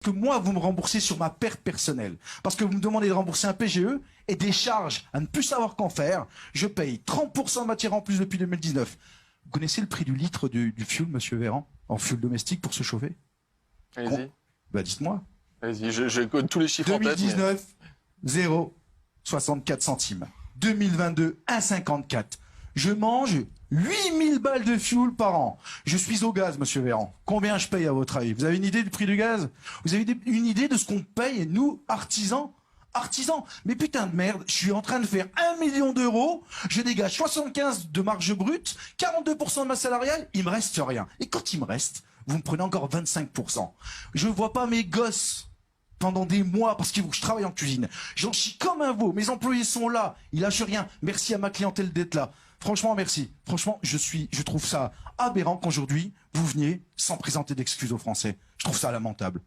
que moi, vous me remboursez sur ma perte personnelle. Parce que vous me demandez de rembourser un PGE et des charges à ne plus savoir qu'en faire. Je paye 30% de matière en plus depuis 2019. Vous connaissez le prix du litre du fuel, monsieur Véran, en fuel domestique pour se chauffer? Allez-y. Bah dites-moi. Allez-y, je connais tous les chiffres en tête. 2019, 0,64 centimes. 2022, 1,54. Je mange 8000 balles de fuel par an. Je suis au gaz, monsieur Véran. Combien je paye à votre avis? Vous avez une idée du prix du gaz? Vous avez une idée de ce qu'on paye, nous, artisans? Mais putain de merde, je suis en train de faire 1 million d'euros, je dégage 75 de marge brute, 42% de ma salariale, il me reste rien. Et quand il me reste, vous me prenez encore 25%. Je vois pas mes gosses pendant des mois parce qu'il faut que je travaille en cuisine. J'en chie comme un veau, mes employés sont là, ils lâchent rien. Merci à ma clientèle d'être là. Franchement, merci. Franchement, je trouve ça aberrant qu'aujourd'hui, vous veniez sans présenter d'excuses aux Français. Je trouve ça lamentable.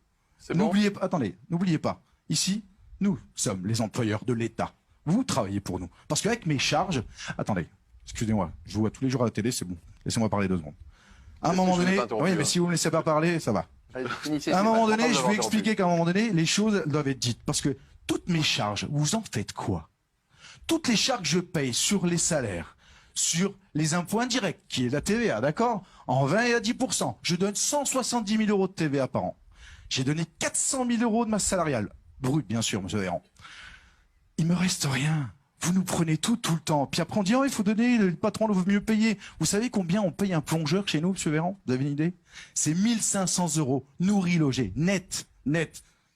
N'oubliez pas, attendez, n'oubliez pas. Ici, nous sommes les employeurs de l'État. Vous travaillez pour nous. Parce qu'avec mes charges... Attendez, excusez-moi, je vous vois tous les jours à la télé, c'est bon. Laissez-moi parler 2 secondes. À un moment donné... Oui, mais si vous me laissez pas parler, ça va. À un moment donné, je vais expliquer qu'à un moment donné, les choses doivent être dites. Parce que toutes mes charges, vous en faites quoi? Toutes les charges que je paye sur les salaires, sur les impôts indirects, qui est la TVA, d'accord? En 20 et à 10%. Je donne 170 000 euros de TVA par an. J'ai donné 400 000 euros de masse salariale. Brut, bien sûr, monsieur Véran. Il me reste rien. Vous nous prenez tout le temps. Puis après, on dit, oh, il faut donner, le patron veut mieux payer. Vous savez combien on paye un plongeur chez nous, monsieur Véran? Vous avez une idée? C'est 1 500 euros, nourri, logé, net.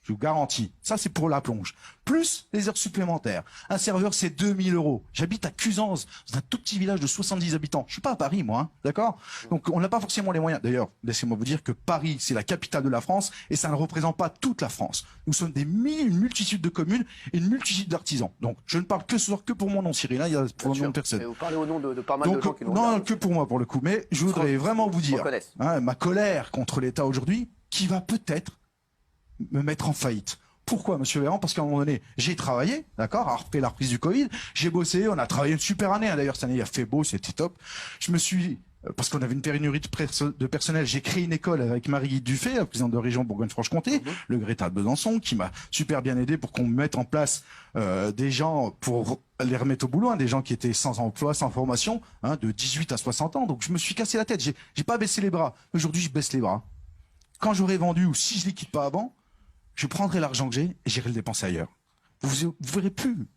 Je vous garantis. Ça, c'est pour la plonge. Plus les heures supplémentaires. Un serveur, c'est 2 000 euros. J'habite à Cusanz, dans un tout petit village de 70 habitants. Je suis pas à Paris, moi, hein, d'accord? Donc, on n'a pas forcément les moyens. D'ailleurs, laissez-moi vous dire que Paris, c'est la capitale de la France et ça ne représente pas toute la France. Nous sommes une multitude de communes et une multitude d'artisans. Donc, je ne parle que ce soir que pour mon nom, Cyril. Là, il y a pour le nom de personne. Vous parlez au nom de pas mal de gens qui nous non, regardent. que pour moi, pour le coup. Mais je voudrais vraiment vous dire, ma colère contre l'État aujourd'hui, qui va peut-être me mettre en faillite. Pourquoi, monsieur Véran? Parce qu'à un moment donné, j'ai travaillé, d'accord, après la reprise du Covid, j'ai bossé, on a travaillé une super année, hein. D'ailleurs, cette année, il a fait beau, c'était top. Je me suis, parce qu'on avait une pénurie de personnel, j'ai créé une école avec Marie Dufay, la présidente de la région Bourgogne-Franche-Comté, le Greta de Besançon, qui m'a super bien aidé pour qu'on mette en place des gens pour les remettre au boulot, hein, des gens qui étaient sans emploi, sans formation, hein, de 18 à 60 ans. Donc, je me suis cassé la tête, j'ai pas baissé les bras. Aujourd'hui, je baisse les bras. Quand j'aurai vendu, ou si je liquide pas avant, je prendrai l'argent que j'ai et j'irai le dépenser ailleurs. Vous verrez plus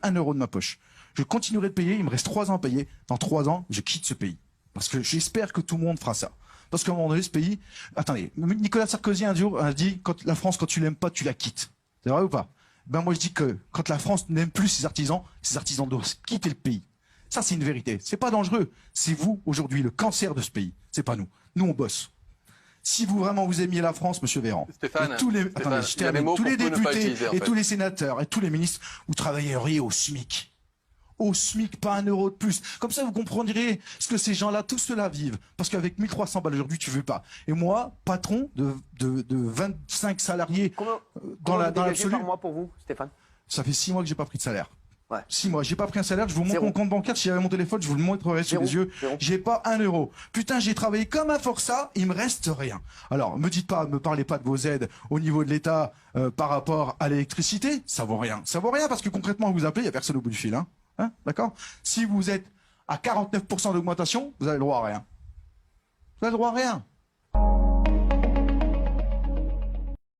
1 euro de ma poche. Je continuerai de payer, il me reste 3 ans à payer. Dans 3 ans, je quitte ce pays. Parce que j'espère que tout le monde fera ça. Parce qu'à un moment donné, ce pays... Attendez, Nicolas Sarkozy un jour a dit, la France, quand tu l'aimes pas, tu la quittes. C'est vrai ou pas? Ben moi je dis que quand la France n'aime plus ses artisans doivent quitter le pays. Ça c'est une vérité. C'est pas dangereux. C'est vous, aujourd'hui, le cancer de ce pays. C'est pas nous. Nous, on bosse. Si vous vraiment vous aimiez la France, monsieur Véran, Stéphane, et tous les députés et tous les sénateurs et tous les ministres, vous travailleriez au SMIC. Au SMIC, pas 1 euro de plus. Comme ça, vous comprendrez ce que ces gens-là, tous ceux-là vivent. Parce qu'avec 1 300 balles aujourd'hui, tu veux pas. Et moi, patron de 25 salariés dans l'absolu. Par mois pour vous, Stéphane? Ça fait 6 mois que j'ai pas pris de salaire. Ouais. 6 mois, j'ai pas pris un salaire, je vous montre mon compte bancaire, si j'avais mon téléphone, je vous le montrerai sur les yeux. J'ai pas 1 euro. Putain, j'ai travaillé comme un forçat, il me reste rien. Alors, me parlez pas de vos aides au niveau de l'État par rapport à l'électricité, ça vaut rien. Ça vaut rien parce que concrètement, vous appelez, il y a personne au bout du fil, hein. D'accord? Si vous êtes à 49% d'augmentation, vous avez le droit à rien. Vous avez le droit à rien.